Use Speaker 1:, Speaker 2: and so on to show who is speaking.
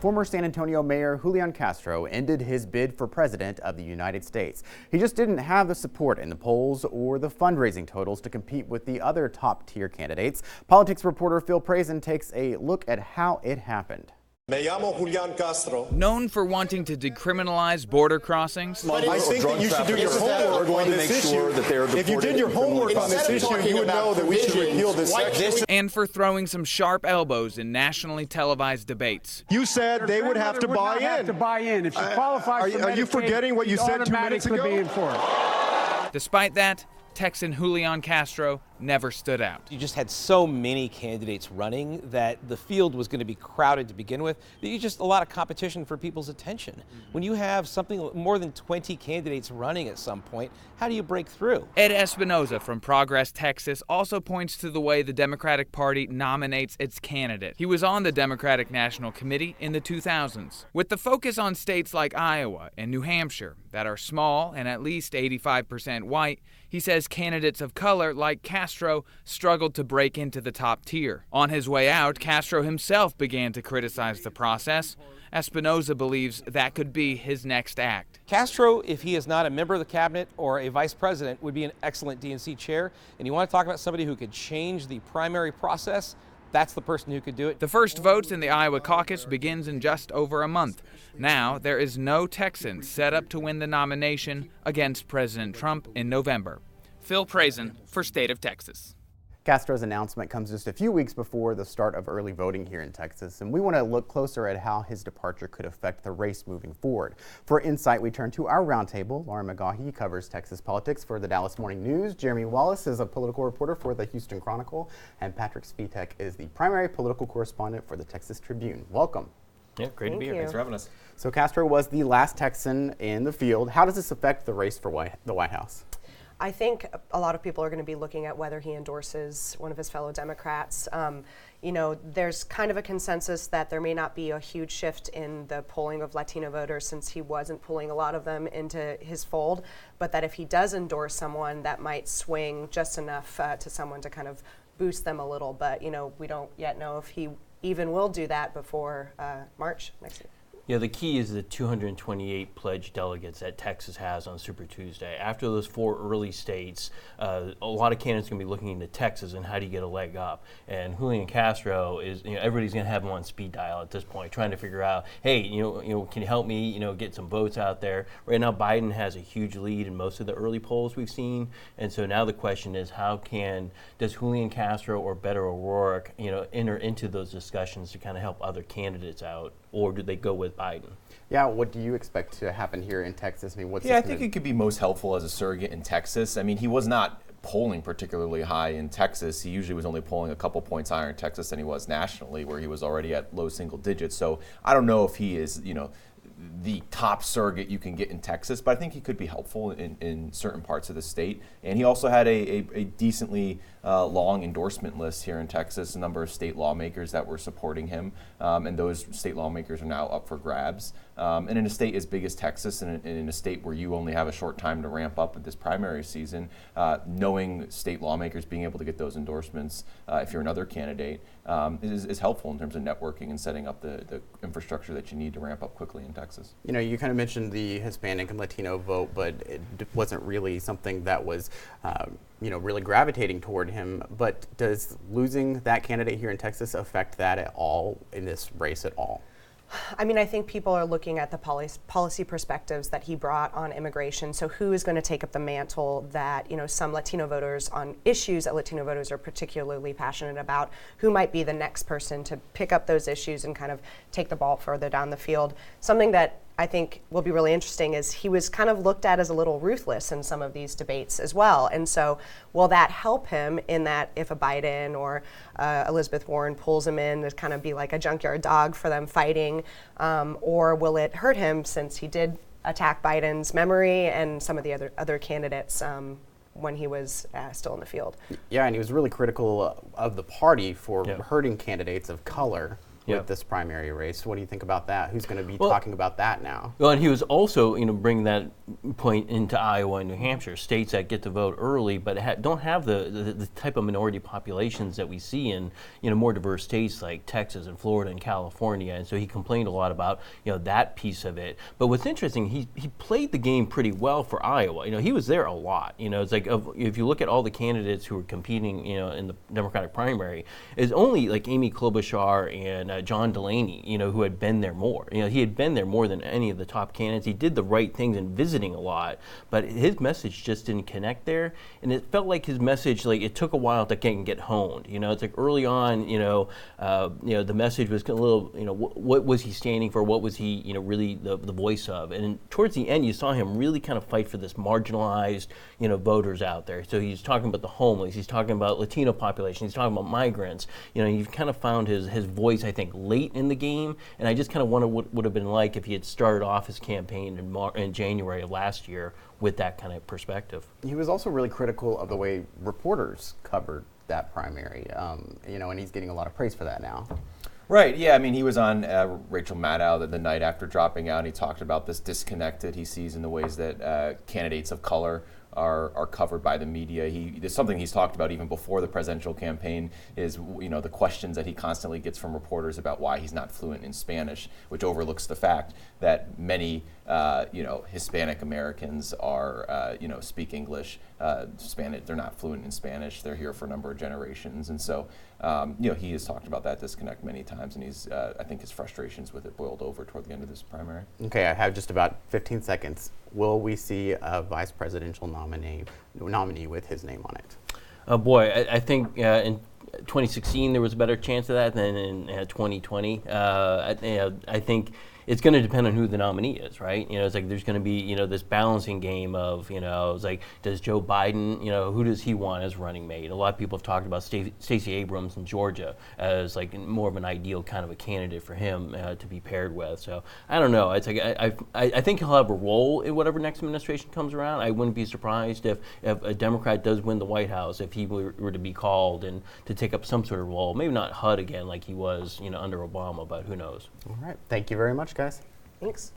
Speaker 1: Former San Antonio Mayor Julián Castro ended his bid for president of the United States. He just didn't have the support in the polls or the fundraising totals to compete with the other top-tier candidates. Politics reporter Phil Prazen takes a look at how it happened.
Speaker 2: Me llamo Julián Castro.
Speaker 3: Known for wanting to decriminalize border crossings,
Speaker 2: I think that you should do your homework on this issue. If you did your homework on this issue, you would know that we should repeal this section.
Speaker 3: and for throwing some sharp elbows in nationally televised debates.
Speaker 2: You said they would have to buy in.
Speaker 4: If she qualifies for
Speaker 2: Are you
Speaker 4: Medicaid,
Speaker 2: forgetting what you
Speaker 4: she'd
Speaker 2: said 2 minutes
Speaker 4: automatically
Speaker 2: ago?
Speaker 4: be in for it.
Speaker 3: Despite that, Texan Julián Castro never stood out.
Speaker 5: You just had so many candidates running that the field was going to be crowded to begin with. You just a lot of competition for people's attention. When you have something more than 20 candidates running at some point, how do you break through?
Speaker 3: Ed Espinoza from Progress, Texas, also points to the way the Democratic Party nominates its candidate. He was on the Democratic National Committee in the 2000s. With the focus on states like Iowa and New Hampshire that are small and at least 85% white, he says candidates of color like Castro struggled to break into the top tier. On his way out, Castro himself began to criticize the process. Espinoza believes that could be his next act.
Speaker 5: Castro, if he is not a member of the cabinet or a vice president, would be an excellent DNC chair. And you want to talk about somebody who could change the primary process? That's the person who could do it.
Speaker 3: The first votes in the Iowa caucus begins in just over a month. Now, there is no Texan set up to win the nomination against President Trump in November. Phil Prazen for State of Texas.
Speaker 1: Castro's announcement comes just a few weeks before the start of early voting here in Texas, and we want to look closer at how his departure could affect the race moving forward. For insight, we turn to our roundtable. Lauren McGaughy covers Texas politics for the Dallas Morning News. Jeremy Wallace is a political reporter for the Houston Chronicle, and Patrick Svitek is the primary political correspondent for the Texas Tribune. Welcome.
Speaker 6: Yeah, great to be here. Thanks for having us.
Speaker 1: So Castro was the last Texan in the field. How does this affect the race for the White House?
Speaker 7: I think a lot of people are going to be looking at whether he endorses one of his fellow Democrats. You know, there's kind of a consensus that there may not be a huge shift in the polling of Latino voters since he wasn't pulling a lot of them into his fold, but that if he does endorse someone, that might swing just enough to someone to kind of boost them a little. But, you know, we don't yet know if he even will do that before March next year.
Speaker 6: Yeah, the key is the 228 pledged delegates that Texas has on Super Tuesday. After those 4 early states, a lot of candidates are going to be looking into Texas and how do you get a leg up. And Julián Castro is, everybody's going to have him on speed dial at this point, trying to figure out, hey, can you help me, get some votes out there. Right now, Biden has a huge lead in most of the early polls we've seen, and so now the question is, does Julián Castro or Beto O'Rourke, enter into those discussions to kind of help other candidates out, or do they go with Biden?
Speaker 1: Yeah, what do you expect to happen here in Texas? I mean,
Speaker 8: I think it could be most helpful as a surrogate in Texas. I mean, he was not polling particularly high in Texas. He usually was only polling a couple points higher in Texas than he was nationally, where he was already at low single digits. So I don't know if he is, the top surrogate you can get in Texas, but I think he could be helpful in certain parts of the state. And he also had a decently long endorsement list here in Texas, a number of state lawmakers that were supporting him, and those state lawmakers are now up for grabs. And in a state as big as Texas, and in a state where you only have a short time to ramp up at this primary season, knowing state lawmakers being able to get those endorsements, if you're another candidate, is helpful in terms of networking and setting up the infrastructure that you need to ramp up quickly in Texas.
Speaker 1: You kind of mentioned the Hispanic and Latino vote, but it wasn't really something that was, really gravitating toward him. But does losing that candidate here in Texas affect that at all in this race at all?
Speaker 7: I mean, I think people are looking at the policy perspectives that he brought on immigration. So who is going to take up the mantle that, some Latino voters on issues that Latino voters are particularly passionate about, who might be the next person to pick up those issues and kind of take the ball further down the field. Something that I think will be really interesting is he was kind of looked at as a little ruthless in some of these debates as well. And so will that help him in that if a Biden or Elizabeth Warren pulls him in to kind of be like a junkyard dog for them fighting, or will it hurt him since he did attack Biden's memory and some of the other candidates when he was still in the field?
Speaker 1: Yeah, and he was really critical of the party for hurting candidates of color. with this primary race. What do you think about that? Who's going to be talking about that now?
Speaker 6: Well, and he was also, bringing that point into Iowa and New Hampshire, states that get to vote early, but don't have the type of minority populations that we see in, more diverse states like Texas and Florida and California. And so he complained a lot about, that piece of it. But what's interesting, he played the game pretty well for Iowa. He was there a lot. It's like if you look at all the candidates who were competing, in the Democratic primary, it's only like Amy Klobuchar and John Delaney, who had been there more. He had been there more than any of the top candidates. He did the right things in visiting a lot, but his message just didn't connect there. And it felt like his message, it took a while to get honed. It's like early on, the message was a little, what was he standing for? What was he, really the voice of? And towards the end, you saw him really kind of fight for this marginalized, voters out there. So he's talking about the homeless. He's talking about Latino population. He's talking about migrants. You've kind of found his voice, I think, late in the game. And I just kind of wonder what would have been like if he had started off his campaign in January of last year with that kind of perspective. He
Speaker 1: was also really critical of the way reporters covered that primary, and he's getting a lot of praise for that now.
Speaker 8: Right, yeah, I mean, he was on Rachel Maddow the night after dropping out, and he talked about this disconnect that he sees in the ways that candidates of color are covered by the media. There's something he's talked about even before the presidential campaign is, the questions that he constantly gets from reporters about why he's not fluent in Spanish, which overlooks the fact that many, Hispanic Americans are, speak English. Spanish, they're not fluent in Spanish. They're here for a number of generations. And so, he has talked about that disconnect many times, and I think his frustrations with it boiled over toward the end of this primary.
Speaker 1: Okay, I have just about 15 seconds. Will we see a vice presidential nominee with his name on it?
Speaker 6: Oh boy, I think in 2016 there was a better chance of that than in 2020. I think it's going to depend on who the nominee is, right? It's like there's going to be, this balancing game of, it's like, does Joe Biden, who does he want as running mate? A lot of people have talked about Stacey Abrams in Georgia as like more of an ideal kind of a candidate for him to be paired with. So I don't know. It's like I think he'll have a role in whatever next administration comes around. I wouldn't be surprised if a Democrat does win the White House, if he were to be called and to take up some sort of role. Maybe not HUD again like he was, under Obama, but who knows?
Speaker 1: All right. Thank you very much, guys.
Speaker 7: Thanks.